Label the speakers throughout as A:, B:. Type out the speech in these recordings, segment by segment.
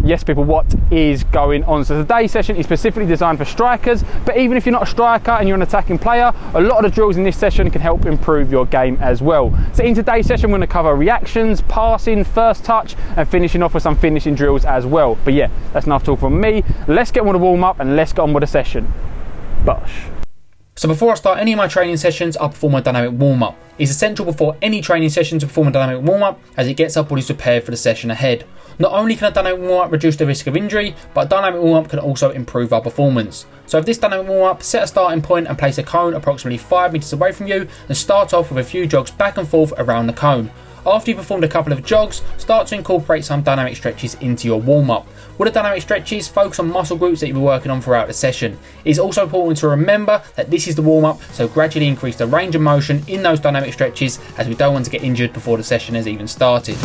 A: Yes people, what is going on? So today's session is specifically designed for strikers, but even if you're not a striker and you're an attacking player, a lot of the drills in this session can help improve your game as well. So in today's session, we're going to cover reactions, passing, first touch, and finishing off with some finishing drills as well. But yeah, that's enough talk from me. Let's get on with the warm up and let's get on with the session. Bosh.
B: So before I start any of my training sessions, I'll perform a dynamic warm-up. It's essential before any training session to perform a dynamic warm-up, as it gets our bodies prepared for the session ahead. Not only can a dynamic warm-up reduce the risk of injury, but a dynamic warm-up can also improve our performance. So with this dynamic warm-up, set a starting point and place a cone approximately 5 meters away from you, and start off with a few jogs back and forth around the cone. After you've performed a couple of jogs, start to incorporate some dynamic stretches into your warm-up. With the dynamic stretches, focus on muscle groups that you'll be working on throughout the session. It's also important to remember that this is the warm-up, so gradually increase the range of motion in those dynamic stretches, as we don't want to get injured before the session has even started.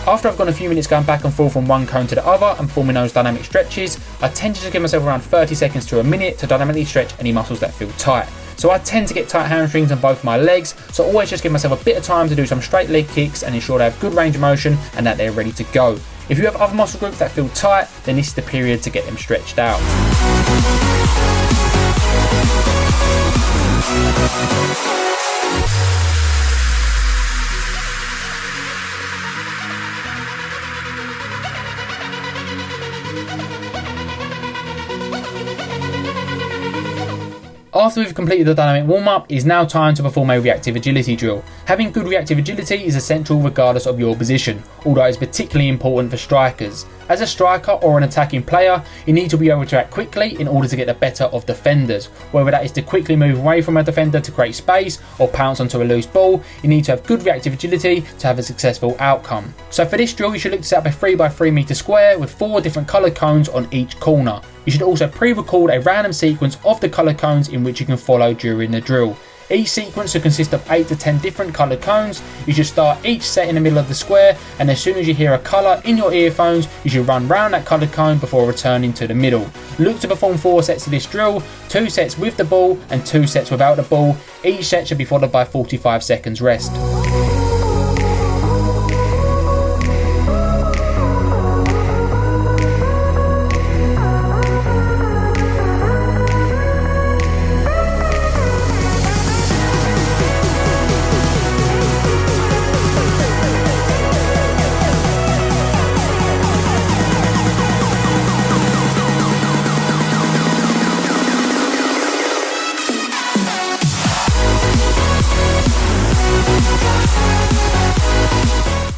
B: After I've gone a few minutes going back and forth from one cone to the other and forming those dynamic stretches, I tend to just give myself around 30 seconds to a minute to dynamically stretch any muscles that feel tight. So I tend to get tight hamstrings on both my legs, so always just give myself a bit of time to do some straight leg kicks and ensure they have good range of motion and that they're ready to go. If you have other muscle groups that feel tight, then this is the period to get them stretched out. After we've completed the dynamic warm-up, it is now time to perform a reactive agility drill. Having good reactive agility is essential regardless of your position, although it is particularly important for strikers. As a striker or an attacking player, you need to be able to act quickly in order to get the better of defenders. Whether that is to quickly move away from a defender to create space or pounce onto a loose ball, you need to have good reactive agility to have a successful outcome. So for this drill, you should look to set up a 3x3 meter square with 4 different coloured cones on each corner. You should also pre-record a random sequence of the coloured cones in which you can follow during the drill. Each sequence should consist of 8 to 10 different coloured cones. You should start each set in the middle of the square, and as soon as you hear a colour in your earphones, you should run round that coloured cone before returning to the middle. Look to perform 4 sets of this drill, 2 sets with the ball and 2 sets without the ball. Each set should be followed by 45 seconds rest.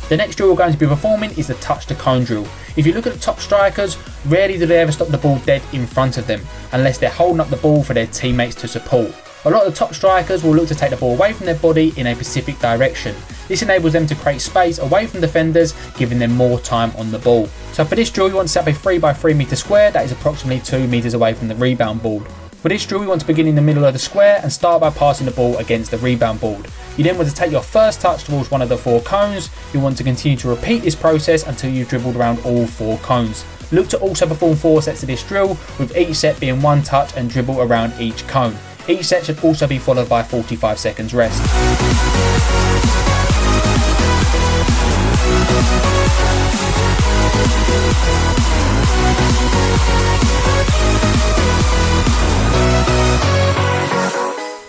B: The next drill we're going to be performing is the touch to cone drill. If you look at the top strikers, rarely do they ever stop the ball dead in front of them, unless they're holding up the ball for their teammates to support. A lot of the top strikers will look to take the ball away from their body in a specific direction. This enables them to create space away from defenders, giving them more time on the ball. So for this drill, you want to set up a 3x3 meter square that is approximately 2 meters away from the rebound board. For this drill, you want to begin in the middle of the square and start by passing the ball against the rebound board. You then want to take your first touch towards one of the 4 cones. You want to continue to repeat this process until you've dribbled around all 4 cones. Look to also perform 4 sets of this drill, with each set being 1 touch and dribble around each cone. Each set should also be followed by 45 seconds rest.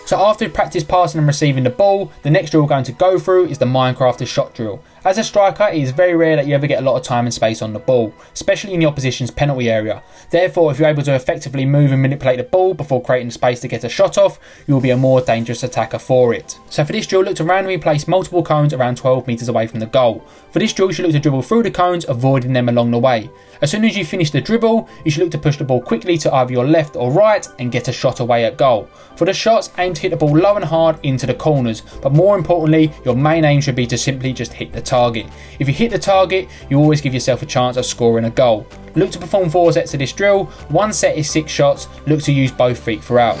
B: So after you've practiced passing and receiving the ball, the next drill we're going to go through is the Minecrafter's shot drill. As a striker, it is very rare that you ever get a lot of time and space on the ball, especially in the opposition's penalty area. Therefore, if you're able to effectively move and manipulate the ball before creating space to get a shot off, you will be a more dangerous attacker for it. So for this drill, look to randomly place multiple cones around 12 meters away from the goal. For this drill, you should look to dribble through the cones, avoiding them along the way. As soon as you finish the dribble, you should look to push the ball quickly to either your left or right and get a shot away at goal. For the shots, aim to hit the ball low and hard into the corners, but more importantly, your main aim should be to simply just hit the target. If you hit the target, you always give yourself a chance of scoring a goal. Look to perform 4 sets of this drill. One set is 6 shots. Look to use both feet throughout.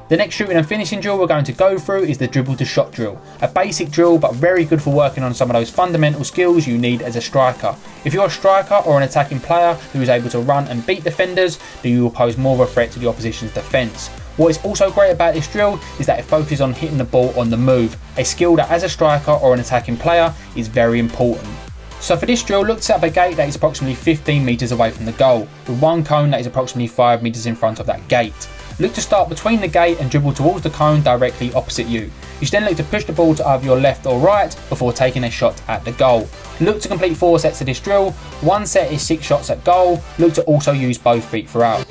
B: The next shooting and finishing drill we're going to go through is the dribble to shot drill. A basic drill but very good for working on some of those fundamental skills you need as a striker. If you're a striker or an attacking player who is able to run and beat defenders, then you will pose more of a threat to the opposition's defence. What is also great about this drill is that it focuses on hitting the ball on the move, a skill that as a striker or an attacking player is very important. So for this drill, look to set up a gate that is approximately 15 metres away from the goal, with one cone that is approximately 5 metres in front of that gate. Look to start between the gate and dribble towards the cone directly opposite you. You should then look to push the ball to either your left or right before taking a shot at the goal. Look to complete 4 sets of this drill. One set is 6 shots at goal. Look to also use both feet throughout.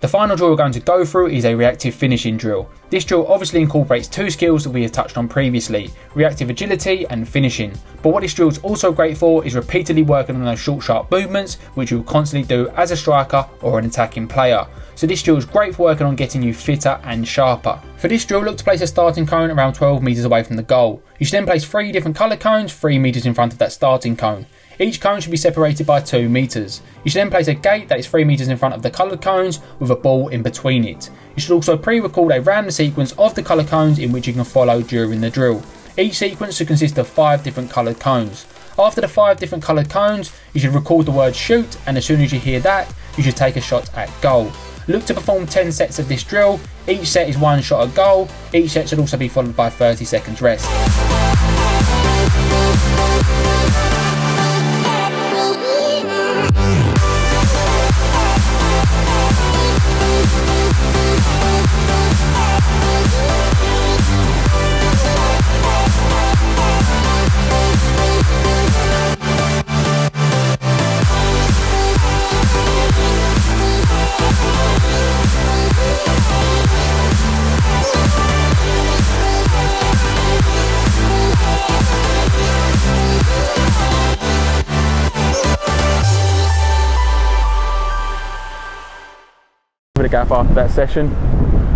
B: The final drill we're going to go through is a reactive finishing drill. This drill obviously incorporates 2 skills that we have touched on previously, reactive agility and finishing. But what this drill is also great for is repeatedly working on those short sharp movements which you will constantly do as a striker or an attacking player. So this drill is great for working on getting you fitter and sharper. For this drill, look to place a starting cone around 12 metres away from the goal. You should then place 3 different coloured cones 3 metres in front of that starting cone. Each cone should be separated by 2 metres. You should then place a gate that is 3 metres in front of the coloured cones with a ball in between it. You should also pre-record a random sequence of the coloured cones in which you can follow during the drill. Each sequence should consist of 5 different coloured cones. After the 5 different coloured cones, you should record the word shoot, and as soon as you hear that, you should take a shot at goal. Look to perform 10 sets of this drill. Each set is 1 shot at goal. Each set should also be followed by 30 seconds rest.
A: A gap after that session.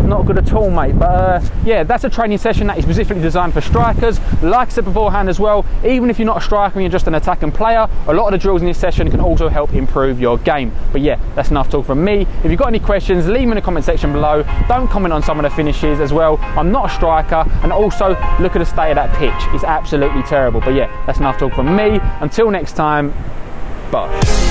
A: Not good at all, mate, but yeah, that's a training session that is specifically designed for strikers. Like I said beforehand as well, even if you're not a striker and you're just an attacking player, a lot of the drills in this session can also help improve your game. But yeah, that's enough talk from me. If you've got any questions, leave them in the comment section below. Don't comment on some of the finishes as well. I'm not a striker, and also look at the state of that pitch. It's absolutely terrible. But yeah, that's enough talk from me. Until next time, bosh.